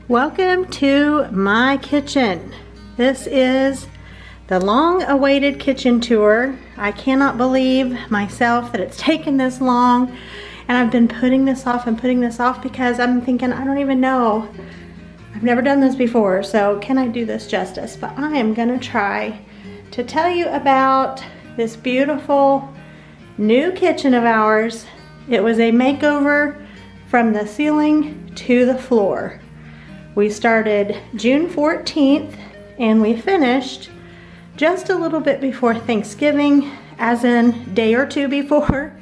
Welcome to my kitchen. This is the long-awaited kitchen tour. I cannot believe myself that it's taken this long, and I've been putting this off and putting this off because I'm thinking, I don't even know. I've never done this before, so can I do this justice? But I am gonna try to tell you about this beautiful new kitchen of ours. It was a makeover from the ceiling to the floor. We started June 14th and we finished just a little bit before Thanksgiving, as in day or two before,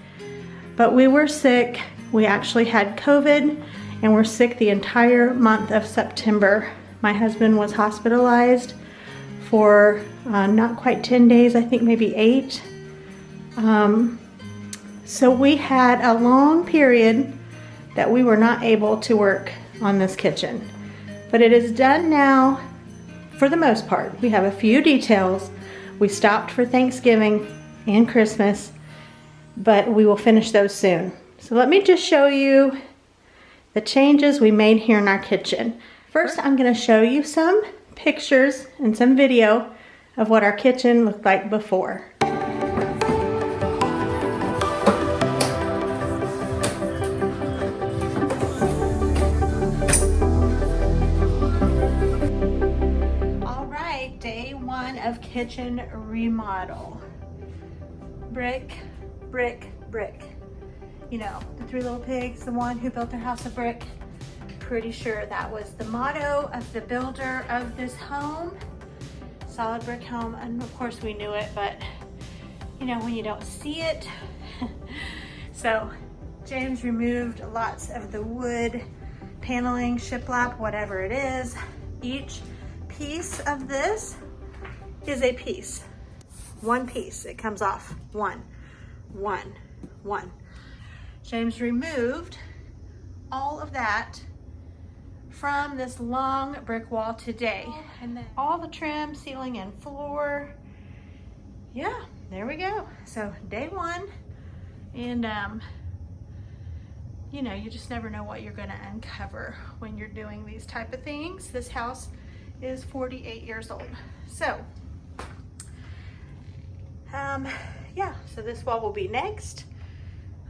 but we were sick. We actually had COVID and were sick the entire month of September. My husband was hospitalized for not quite 10 days, I think maybe 8. So we had a long period that we were not able to work on this kitchen. But it is done now for the most part. We have a few details. We stopped for Thanksgiving and Christmas, but we will finish those soon. So let me just show you the changes we made here in our kitchen. First, I'm gonna show you some pictures and some video of what our kitchen looked like before. Of kitchen remodel. Brick, brick, brick. You know, the 3 little pigs, the one who built their house of brick. Pretty sure that was the motto of the builder of this home. Solid brick home, and of course we knew it, but you know, when you don't see it. So James removed lots of the wood paneling, shiplap, whatever it is. Each piece of this is a piece. One piece. It comes off. One. James removed all of that from this long brick wall today. And then all the trim, ceiling, and floor. Yeah, there we go. So day 1. And you know, you just never know what you're gonna uncover when you're doing these type of things. This house is 48 years old. So yeah, so this wall will be next.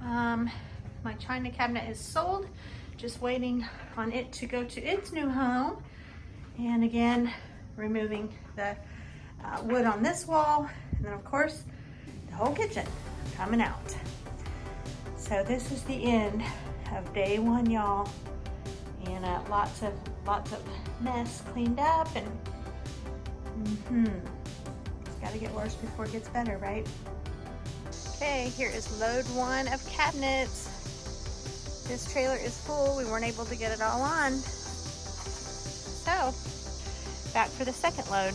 My china cabinet is sold, just waiting on it to go to its new home. And again, removing the wood on this wall, and then of course the whole kitchen coming out. So this is the end of day 1, y'all, and lots of mess cleaned up, and gotta get worse before it gets better, right? Okay, here is load 1 of cabinets. This trailer is full. We weren't able to get it all on. So, back for the second load.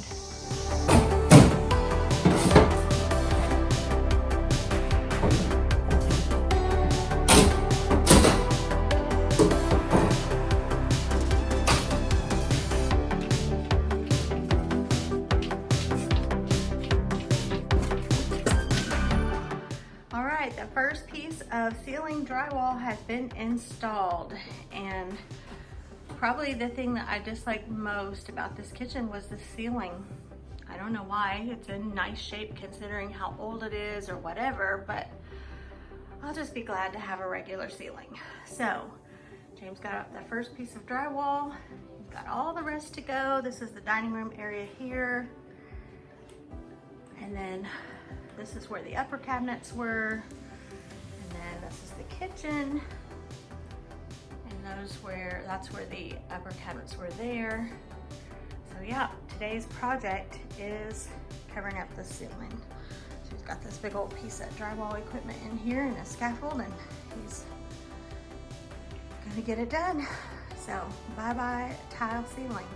The first piece of ceiling drywall has been installed, and probably the thing that I disliked most about this kitchen was the ceiling. I don't know why. It's in nice shape considering how old it is or whatever, but I'll just be glad to have a regular ceiling. So James got out the first piece of drywall. He's got all the rest to go. This is the dining room area here, and then this is where the upper cabinets were, and then this is the kitchen, and that's where the upper cabinets were there. So yeah, today's project is covering up the ceiling. So he's got this big old piece of drywall equipment in here and a scaffold, and he's gonna get it done. So bye-bye tile ceiling.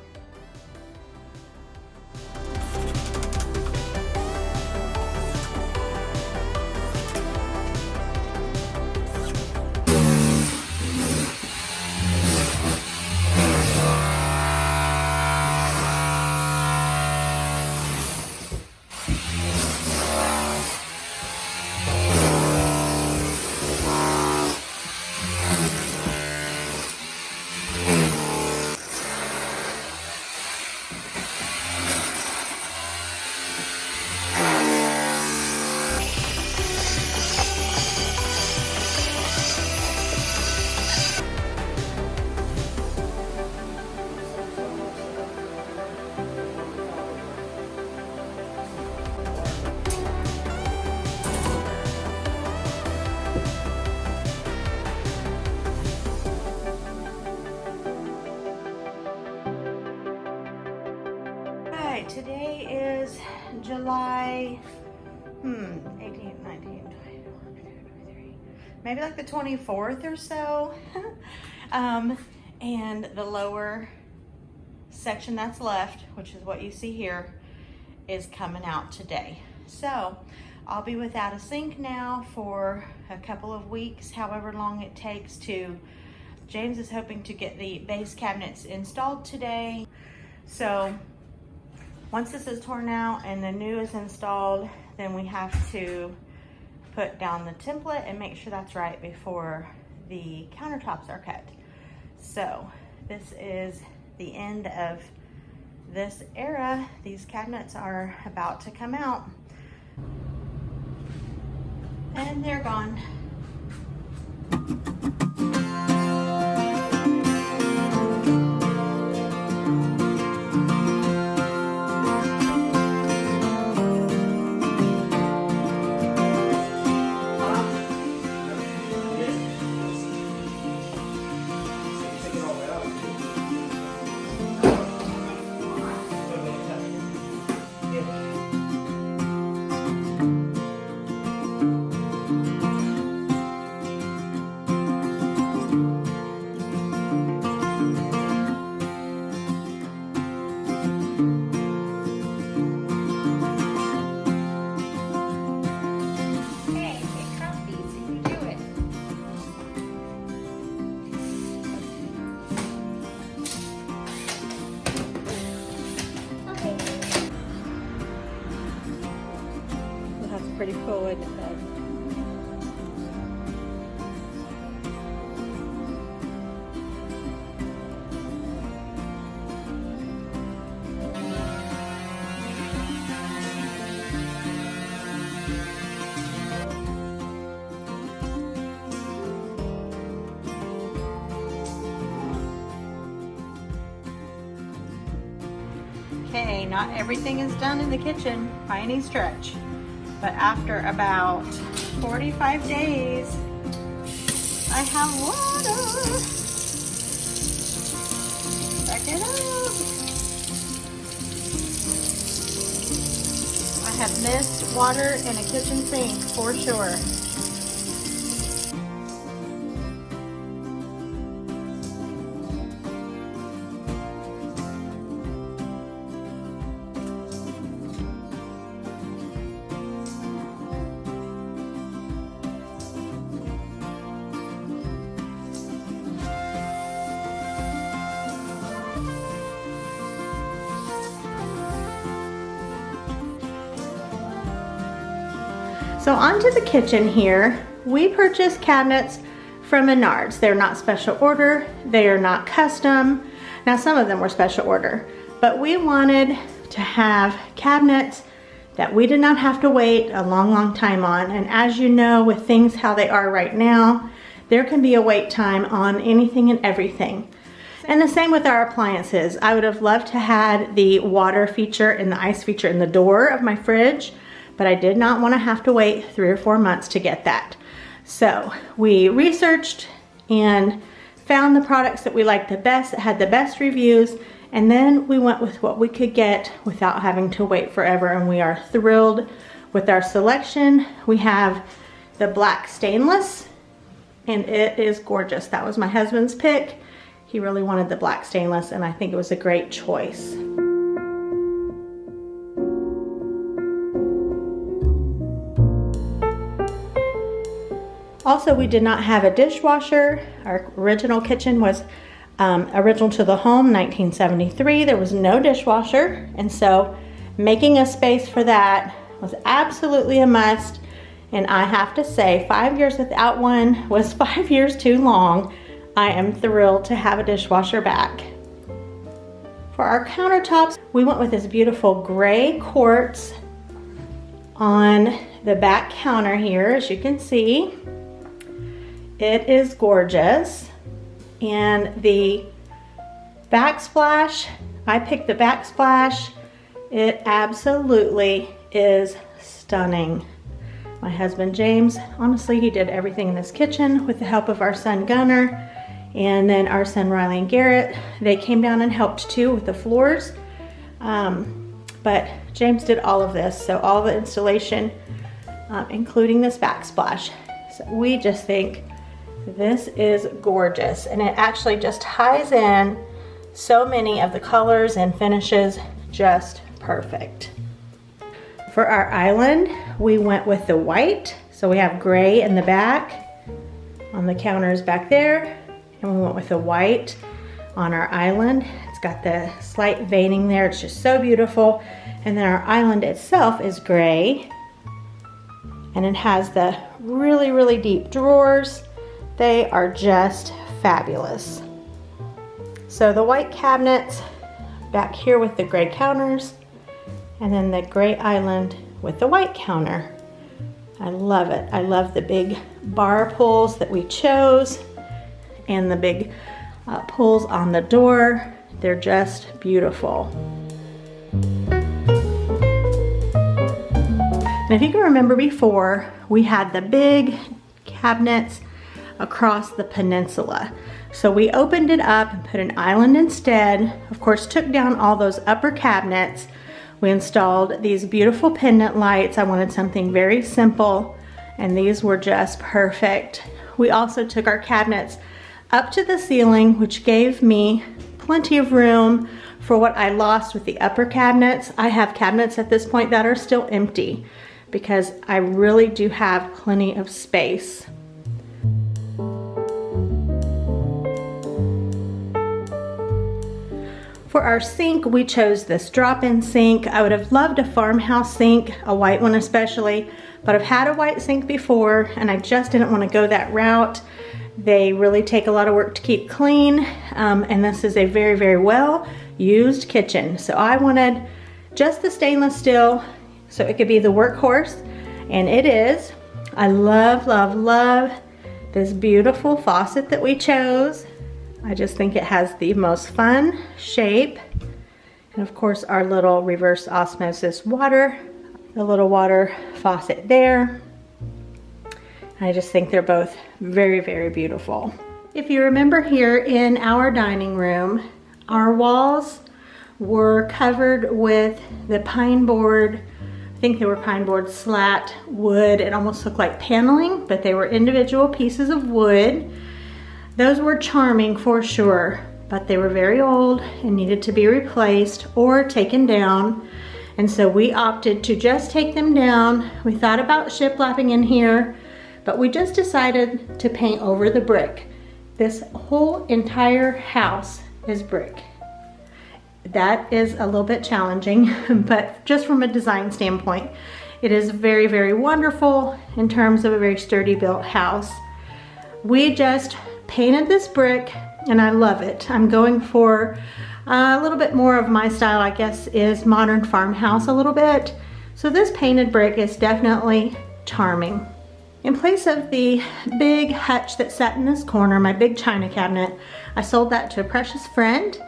right, today is July 18th, 19th, 20, 23, maybe like the 24th or so. And the lower section that's left, which is what you see here, is coming out today. So I'll be without a sink now for a couple of weeks, however long it takes to. James is hoping to get the base cabinets installed today. So once this is torn out and the new is installed, then we have to put down the template and make sure that's right before the countertops are cut. So this is the end of this era. These cabinets are about to come out and they're gone. Pretty cool, isn't it? Okay, not everything is done in the kitchen by any stretch. But after about 45 days, I have water. Check it out. I have missed water in a kitchen sink for sure. So onto the kitchen here. We purchased cabinets from Menards. They're not special order, they are not custom. Now some of them were special order, but we wanted to have cabinets that we did not have to wait a long time on. And as you know, with things how they are right now, there can be a wait time on anything and everything. And the same with our appliances. I would have loved to have the water feature and the ice feature in the door of my fridge, but I did not want to have to wait 3 or 4 months to get that. So we researched and found the products that we liked the best, that had the best reviews, and then we went with what we could get without having to wait forever, and we are thrilled with our selection. We have the black stainless, and it is gorgeous. That was my husband's pick. He really wanted the black stainless, and I think it was a great choice. Also, we did not have a dishwasher. Our original kitchen was original to the home, 1973. There was no dishwasher, and so making a space for that was absolutely a must. And I have to say, 5 years without one was 5 years too long. I am thrilled to have a dishwasher back. For our countertops, we went with this beautiful gray quartz on the back counter here, as you can see. It is gorgeous. And the backsplash, I picked the backsplash. It absolutely is stunning. My husband James, honestly, he did everything in this kitchen with the help of our son Gunnar, and then our son Riley and Garrett. They came down and helped too with the floors. but James did all of this, so all the installation, including this backsplash. So we just think this is gorgeous, and it actually just ties in so many of the colors and finishes just perfect. For our island, we went with the white, so we have gray in the back on the counters back there, and we went with the white on our island. It's got the slight veining there, it's just so beautiful. And then our island itself is gray, and it has the really deep drawers. They are just fabulous. So the white cabinets back here with the gray counters, and then the gray island with the white counter. I love it. I love the big bar pulls that we chose and the big pulls on the door. They're just beautiful. And if you can remember before, we had the big cabinets across the peninsula. So we opened it up and put an island instead. Of course, took down all those upper cabinets. We installed these beautiful pendant lights. I wanted something very simple, and these were just perfect. We also took our cabinets up to the ceiling, which gave me plenty of room for what I lost with the upper cabinets. I have cabinets at this point that are still empty because I really do have plenty of space. For our sink, we chose this drop-in sink. I would have loved a farmhouse sink, a white one especially, but I've had a white sink before and I just didn't want to go that route. They really take a lot of work to keep clean, and this is a very well used kitchen. So I wanted just the stainless steel so it could be the workhorse, and it is. I love this beautiful faucet that we chose. I just think it has the most fun shape. And of course our little reverse osmosis water, the little water faucet there. I just think they're both very beautiful. If you remember here in our dining room, our walls were covered with the pine board. I think they were pine board slat wood. It almost looked like paneling, but they were individual pieces of wood. Those were charming for sure, but they were very old and needed to be replaced or taken down. And so we opted to just take them down. We thought about shiplapping in here, but we just decided to paint over the brick. This whole entire house is brick. That is a little bit challenging, but just from a design standpoint, it is very wonderful in terms of a very sturdy built house. We just painted this brick and I love it. I'm going for a little bit more of my style, I guess, is modern farmhouse a little bit. So this painted brick is definitely charming. In place of the big hutch that sat in this corner, my big china cabinet, I sold that to a precious friend,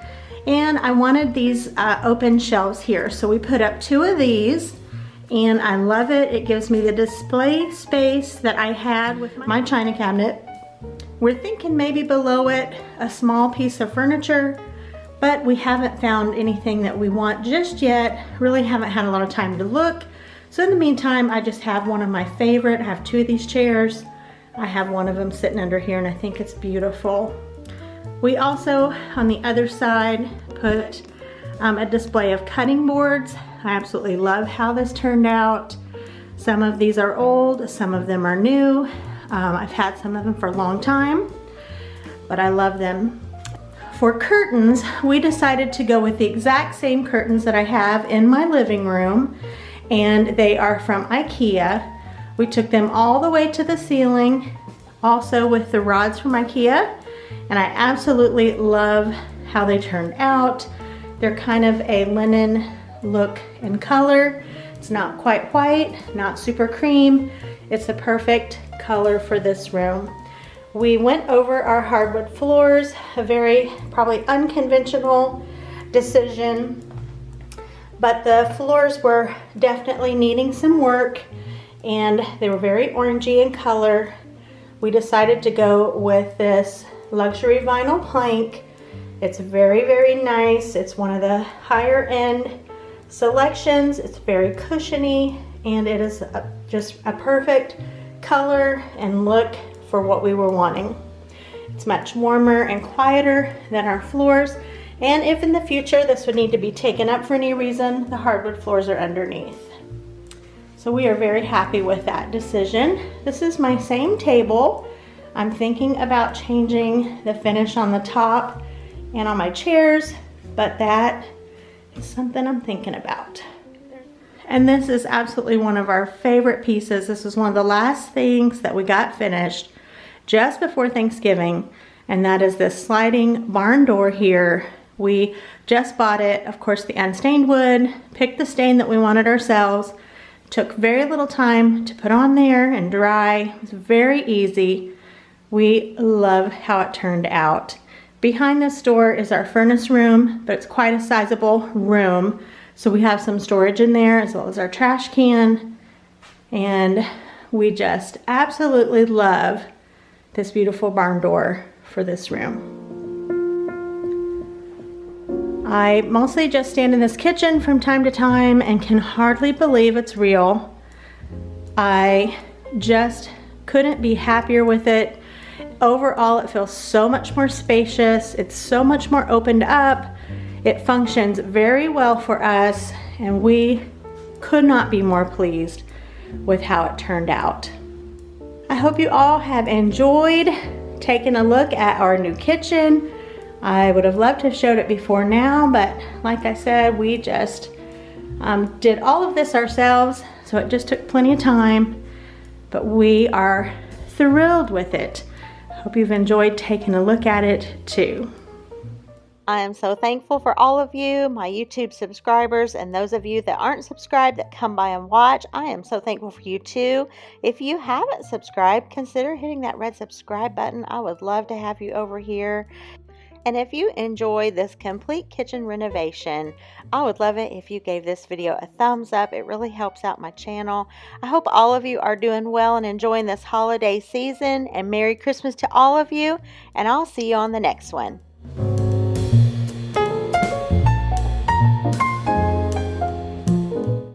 and I wanted these open shelves here. So we put up 2 of these, and I love it. It gives me the display space that I had with my china cabinet. We're thinking maybe below it a small piece of furniture, but we haven't found anything that we want just yet. Really haven't had a lot of time to look. So in the meantime, I just have one of my favorite. I have 2 of these chairs. I have one of them sitting under here and I think it's beautiful. We also, on the other side, put a display of cutting boards. I absolutely love how this turned out. Some of these are old, some of them are new. I've had some of them for a long time, but I love them. For curtains, we decided to go with the exact same curtains that I have in my living room, and they are from IKEA. We took them all the way to the ceiling, also with the rods from IKEA, and I absolutely love how they turned out. They're kind of a linen look and color. It's not quite white, not super cream. It's the perfect color for this room. We went over our hardwood floors, a very probably unconventional decision, but the floors were definitely needing some work and they were very orangey in color. We decided to go with this luxury vinyl plank. It's very nice. It's one of the higher end selections. It's very cushiony, and it is just a perfect color and look for what we were wanting. It's much warmer and quieter than our floors, and if in the future this would need to be taken up for any reason, the hardwood floors are underneath. So we are very happy with that decision. This is my same table. I'm thinking about changing the finish on the top and on my chairs, but that is something I'm thinking about. And this is absolutely one of our favorite pieces. This is one of the last things that we got finished just before Thanksgiving, and that is this sliding barn door here. We just bought it, of course, the unstained wood, picked the stain that we wanted ourselves, took very little time to put on there and dry. It was very easy. We love how it turned out. Behind this door is our furnace room, but it's quite a sizable room. So we have some storage in there as well as our trash can. And we just absolutely love this beautiful barn door for this room. I mostly just stand in this kitchen from time to time and can hardly believe it's real. I just couldn't be happier with it. Overall, it feels so much more spacious. It's so much more opened up. It functions very well for us, and we could not be more pleased with how it turned out. I hope you all have enjoyed taking a look at our new kitchen. I would have loved to have showed it before now, but like I said, we just did all of this ourselves, so it just took plenty of time, but we are thrilled with it. Hope you've enjoyed taking a look at it too. I am so thankful for all of you, my YouTube subscribers, and those of you that aren't subscribed that come by and watch. I am so thankful for you too. If you haven't subscribed, consider hitting that red subscribe button. I would love to have you over here. And if you enjoy this complete kitchen renovation, I would love it if you gave this video a thumbs up. It really helps out my channel. I hope all of you are doing well and enjoying this holiday season, and Merry Christmas to all of you, and I'll see you on the next one.